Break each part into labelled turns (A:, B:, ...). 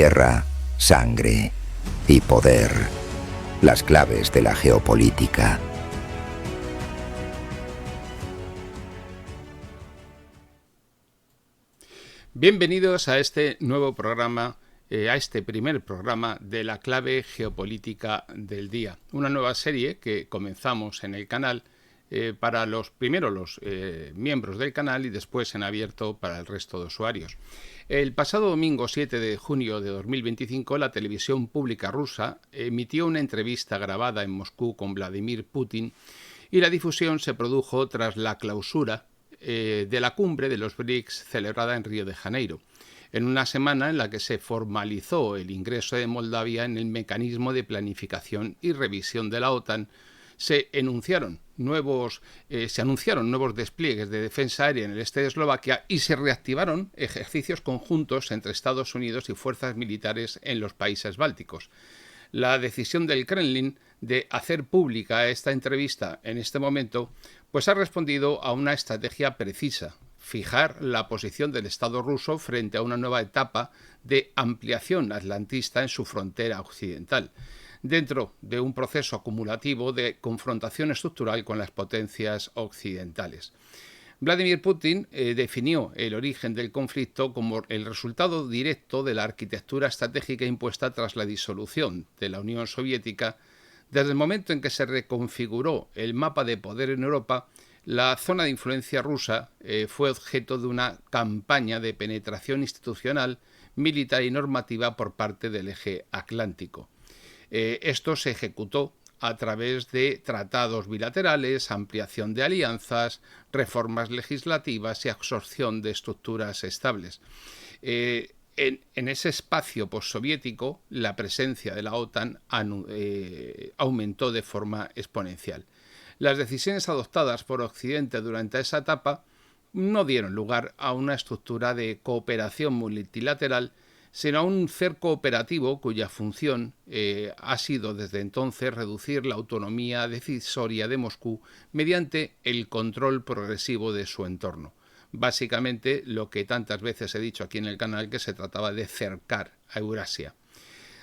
A: Tierra, sangre y poder. Las claves de la geopolítica.
B: Bienvenidos a este nuevo programa, a este primer programa de la clave geopolítica del día. Una nueva serie que comenzamos en el canal para los miembros del canal y después en abierto para el resto de usuarios. El pasado domingo 7 de junio de 2025, la televisión pública rusa emitió una entrevista grabada en Moscú con Vladimir Putin y la difusión se produjo tras la clausura de la cumbre de los BRICS celebrada en Río de Janeiro, en una semana en la que se formalizó el ingreso de Moldavia en el mecanismo de planificación y revisión de la OTAN. Se anunciaron nuevos despliegues de defensa aérea en el este de Eslovaquia y se reactivaron ejercicios conjuntos entre Estados Unidos y fuerzas militares en los países bálticos. La decisión del Kremlin de hacer pública esta entrevista en este momento pues ha respondido a una estrategia precisa: fijar la posición del Estado ruso frente a una nueva etapa de ampliación atlantista en su frontera occidental, dentro de un proceso acumulativo de confrontación estructural con las potencias occidentales. Vladimir Putin definió el origen del conflicto como el resultado directo de la arquitectura estratégica impuesta tras la disolución de la Unión Soviética. Desde el momento en que se reconfiguró el mapa de poder en Europa, la zona de influencia rusa fue objeto de una campaña de penetración institucional, militar y normativa por parte del eje atlántico. Esto se ejecutó a través de tratados bilaterales, ampliación de alianzas, reformas legislativas y absorción de estructuras estables. En ese espacio postsoviético, la presencia de la OTAN aumentó de forma exponencial. Las decisiones adoptadas por Occidente durante esa etapa no dieron lugar a una estructura de cooperación multilateral, sino a un cerco operativo cuya función ha sido desde entonces reducir la autonomía decisoria de Moscú mediante el control progresivo de su entorno. Básicamente lo que tantas veces he dicho aquí en el canal, que se trataba de cercar a Eurasia.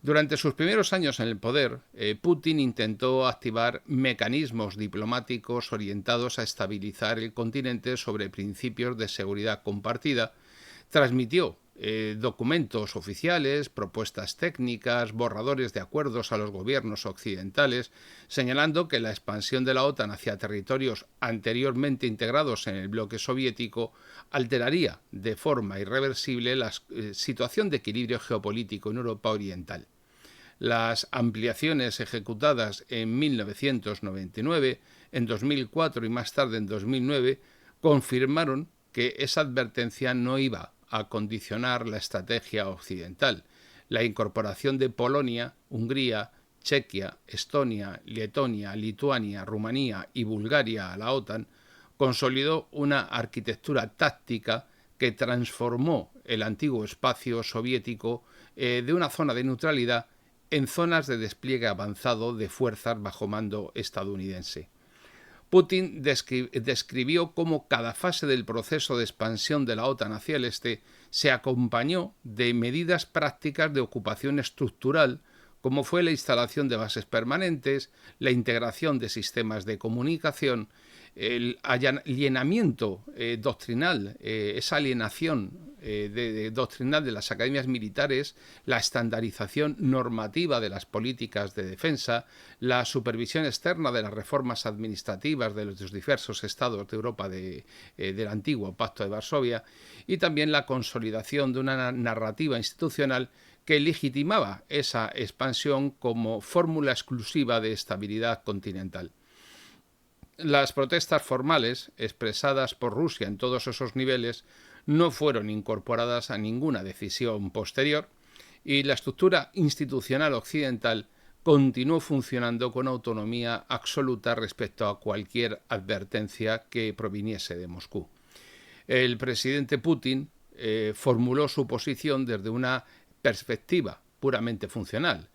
B: Durante sus primeros años en el poder, Putin intentó activar mecanismos diplomáticos orientados a estabilizar el continente sobre principios de seguridad compartida. Transmitió documentos oficiales, propuestas técnicas, borradores de acuerdos a los gobiernos occidentales, señalando que la expansión de la OTAN hacia territorios anteriormente integrados en el bloque soviético alteraría de forma irreversible la situación de equilibrio geopolítico en Europa Oriental. Las ampliaciones ejecutadas en 1999, en 2004 y más tarde en 2009 confirmaron que esa advertencia no iba a condicionar la estrategia occidental. La incorporación de Polonia, Hungría, Chequia, Estonia, Letonia, Lituania, Rumanía y Bulgaria a la OTAN consolidó una arquitectura táctica que transformó el antiguo espacio soviético de una zona de neutralidad en zonas de despliegue avanzado de fuerzas bajo mando estadounidense. Putin describió cómo cada fase del proceso de expansión de la OTAN hacia el este se acompañó de medidas prácticas de ocupación estructural, como fue la instalación de bases permanentes, la integración de sistemas de comunicación, el alienamiento doctrinal, esa alienación doctrinal de las academias militares, la estandarización normativa de las políticas de defensa, la supervisión externa de las reformas administrativas de los diversos estados de Europa del antiguo Pacto de Varsovia, y también la consolidación de una narrativa institucional que legitimaba esa expansión como fórmula exclusiva de estabilidad continental. Las protestas formales, expresadas por Rusia en todos esos niveles, no fueron incorporadas a ninguna decisión posterior y la estructura institucional occidental continuó funcionando con autonomía absoluta respecto a cualquier advertencia que proviniese de Moscú. El presidente Putin formuló su posición desde una perspectiva puramente funcional.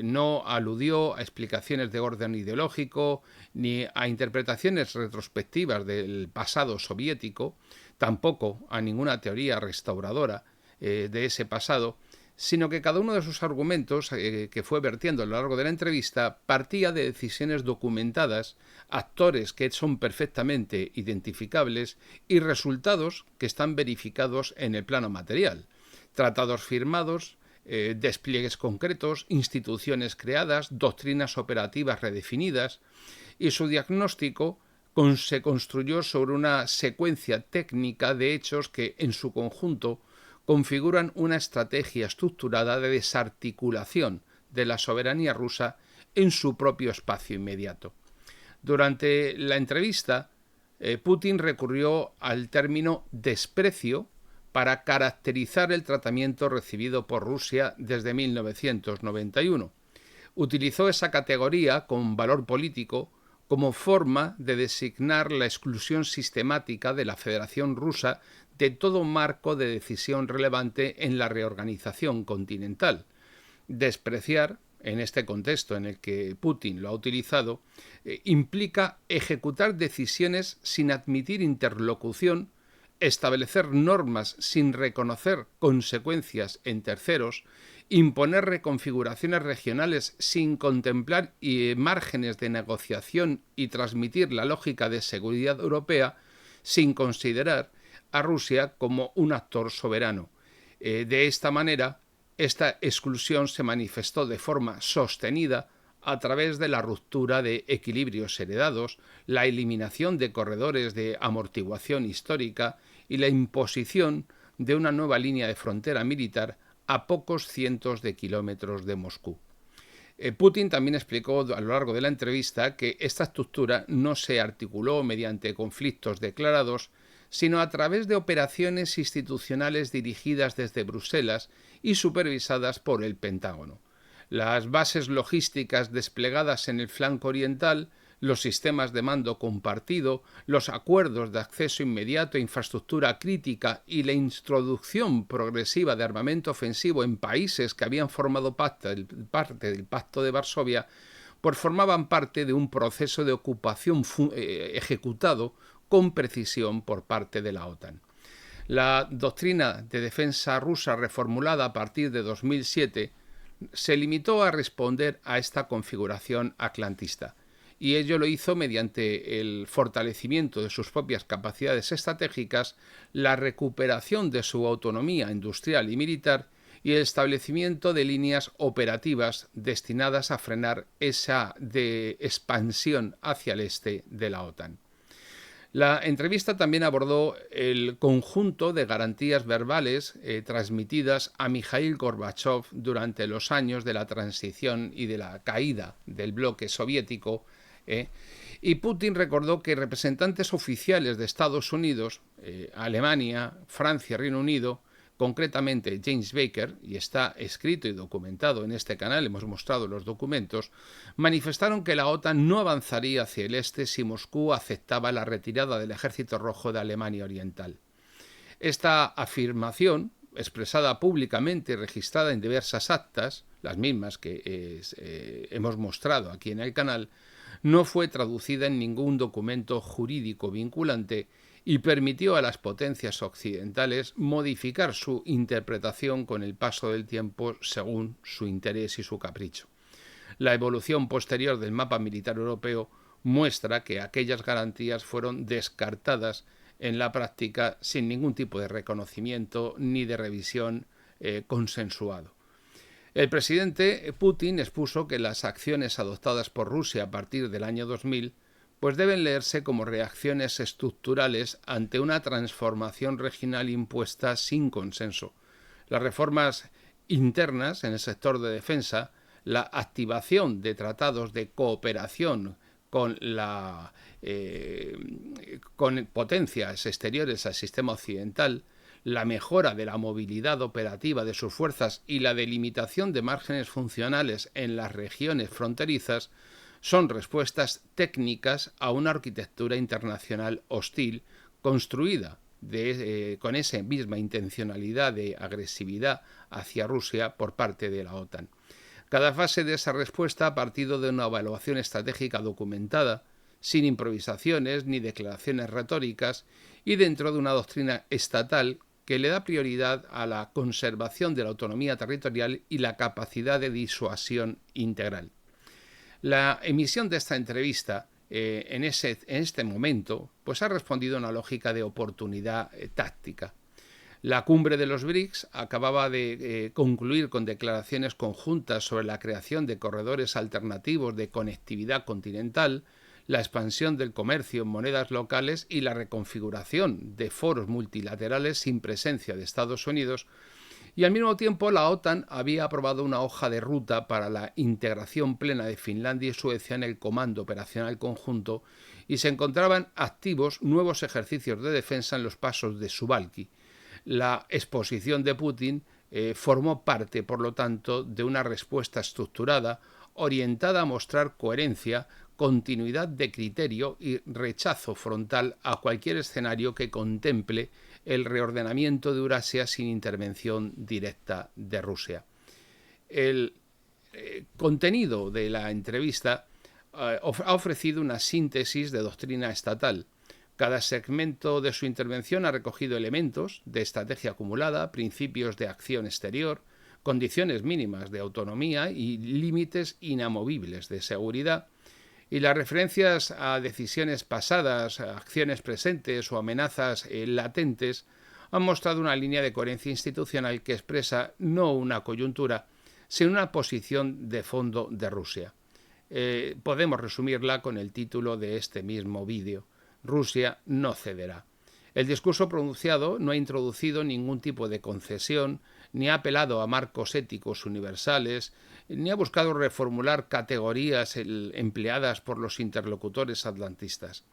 B: No aludió a explicaciones de orden ideológico ni a interpretaciones retrospectivas del pasado soviético, tampoco a ninguna teoría restauradora de ese pasado, sino que cada uno de sus argumentos que fue vertiendo a lo largo de la entrevista partía de decisiones documentadas, actores que son perfectamente identificables y resultados que están verificados en el plano material. Tratados firmados, despliegues concretos, instituciones creadas, doctrinas operativas redefinidas, y su diagnóstico se construyó sobre una secuencia técnica de hechos que, en su conjunto, configuran una estrategia estructurada de desarticulación de la soberanía rusa en su propio espacio inmediato. Durante la entrevista, Putin recurrió al término desprecio para caracterizar el tratamiento recibido por Rusia desde 1991. Utilizó esa categoría con valor político como forma de designar la exclusión sistemática de la Federación Rusa de todo marco de decisión relevante en la reorganización continental. Despreciar, en este contexto en el que Putin lo ha utilizado, implica ejecutar decisiones sin admitir interlocución, establecer normas sin reconocer consecuencias en terceros, imponer reconfiguraciones regionales sin contemplar márgenes de negociación y transmitir la lógica de seguridad europea sin considerar a Rusia como un actor soberano. De esta manera, esta exclusión se manifestó de forma sostenida a través de la ruptura de equilibrios heredados, la eliminación de corredores de amortiguación histórica y la imposición de una nueva línea de frontera militar a pocos cientos de kilómetros de Moscú. Putin también explicó a lo largo de la entrevista que esta estructura no se articuló mediante conflictos declarados, sino a través de operaciones institucionales dirigidas desde Bruselas y supervisadas por el Pentágono. Las bases logísticas desplegadas en el flanco oriental, los sistemas de mando compartido, los acuerdos de acceso inmediato a infraestructura crítica y la introducción progresiva de armamento ofensivo en países que habían formado parte del Pacto de Varsovia, pues formaban parte de un proceso de ocupación ejecutado con precisión por parte de la OTAN. La doctrina de defensa rusa reformulada a partir de 2007 se limitó a responder a esta configuración atlantista, y ello lo hizo mediante el fortalecimiento de sus propias capacidades estratégicas, la recuperación de su autonomía industrial y militar y el establecimiento de líneas operativas destinadas a frenar esa expansión hacia el este de la OTAN. La entrevista también abordó el conjunto de garantías verbales transmitidas a Mikhail Gorbachev durante los años de la transición y de la caída del bloque soviético, y Putin recordó que representantes oficiales de Estados Unidos, Alemania, Francia, Reino Unido, concretamente James Baker, y está escrito y documentado en este canal, hemos mostrado los documentos, manifestaron que la OTAN no avanzaría hacia el este si Moscú aceptaba la retirada del Ejército Rojo de Alemania Oriental. Esta afirmación, expresada públicamente y registrada en diversas actas, las mismas que hemos mostrado aquí en el canal, no fue traducida en ningún documento jurídico vinculante y permitió a las potencias occidentales modificar su interpretación con el paso del tiempo según su interés y su capricho. La evolución posterior del mapa militar europeo muestra que aquellas garantías fueron descartadas en la práctica sin ningún tipo de reconocimiento ni de revisión consensuado. El presidente Putin expuso que las acciones adoptadas por Rusia a partir del año 2000 pues deben leerse como reacciones estructurales ante una transformación regional impuesta sin consenso. Las reformas internas en el sector de defensa, la activación de tratados de cooperación con potencias exteriores al sistema occidental, la mejora de la movilidad operativa de sus fuerzas y la delimitación de márgenes funcionales en las regiones fronterizas son respuestas técnicas a una arquitectura internacional hostil construida con esa misma intencionalidad de agresividad hacia Rusia por parte de la OTAN. Cada fase de esa respuesta ha partido de una evaluación estratégica documentada, sin improvisaciones ni declaraciones retóricas, y dentro de una doctrina estatal que le da prioridad a la conservación de la autonomía territorial y la capacidad de disuasión integral. La emisión de esta entrevista en este momento pues ha respondido a una lógica de oportunidad táctica. La cumbre de los BRICS acababa de concluir con declaraciones conjuntas sobre la creación de corredores alternativos de conectividad continental, la expansión del comercio en monedas locales y la reconfiguración de foros multilaterales sin presencia de Estados Unidos, y al mismo tiempo la OTAN había aprobado una hoja de ruta para la integración plena de Finlandia y Suecia en el Comando Operacional Conjunto, y se encontraban activos nuevos ejercicios de defensa en los pasos de Suwałki. La exposición de Putin formó parte, por lo tanto, de una respuesta estructurada, orientada a mostrar coherencia, continuidad de criterio y rechazo frontal a cualquier escenario que contemple el reordenamiento de Eurasia sin intervención directa de Rusia. El contenido de la entrevista ha ofrecido una síntesis de doctrina estatal. Cada segmento de su intervención ha recogido elementos de estrategia acumulada, principios de acción exterior, condiciones mínimas de autonomía y límites inamovibles de seguridad, y las referencias a decisiones pasadas, a acciones presentes o amenazas latentes han mostrado una línea de coherencia institucional que expresa no una coyuntura, sino una posición de fondo de Rusia. Podemos resumirla con el título de este mismo vídeo: Rusia no cederá. El discurso pronunciado no ha introducido ningún tipo de concesión, ni ha apelado a marcos éticos universales, ni ha buscado reformular categorías empleadas por los interlocutores atlantistas.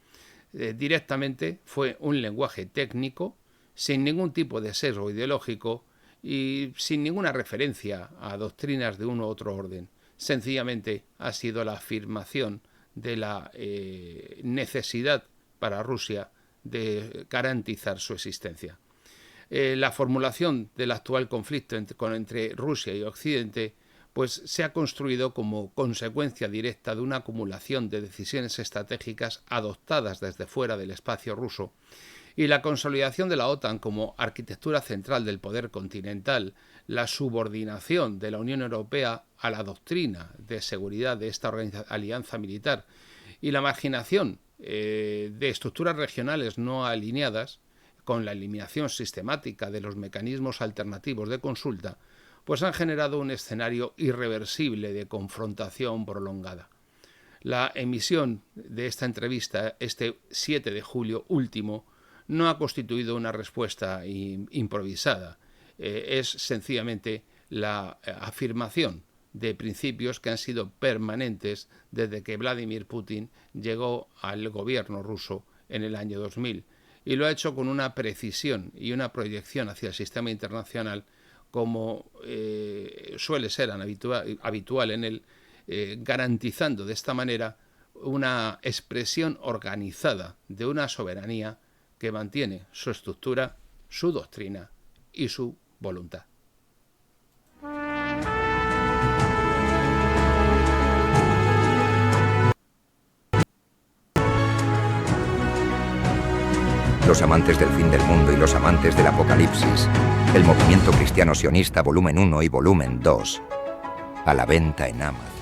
B: Directamente fue un lenguaje técnico, sin ningún tipo de sesgo ideológico y sin ninguna referencia a doctrinas de uno u otro orden. Sencillamente ha sido la afirmación de la necesidad para Rusia de garantizar su existencia. La formulación del actual conflicto entre Rusia y Occidente pues se ha construido como consecuencia directa de una acumulación de decisiones estratégicas adoptadas desde fuera del espacio ruso, y la consolidación de la OTAN como arquitectura central del poder continental, la subordinación de la Unión Europea a la doctrina de seguridad de esta alianza militar y la marginación de estructuras regionales no alineadas, con la eliminación sistemática de los mecanismos alternativos de consulta, pues han generado un escenario irreversible de confrontación prolongada. La emisión de esta entrevista, este 7 de julio último, no ha constituido una respuesta improvisada. Es sencillamente la afirmación de principios que han sido permanentes desde que Vladimir Putin llegó al gobierno ruso en el año 2000, y lo ha hecho con una precisión y una proyección hacia el sistema internacional como suele ser habitual en él, garantizando de esta manera una expresión organizada de una soberanía que mantiene su estructura, su doctrina y su voluntad.
A: Los amantes del fin del mundo y los amantes del apocalipsis, el movimiento cristiano sionista volumen 1 y volumen 2, a la venta en Amazon.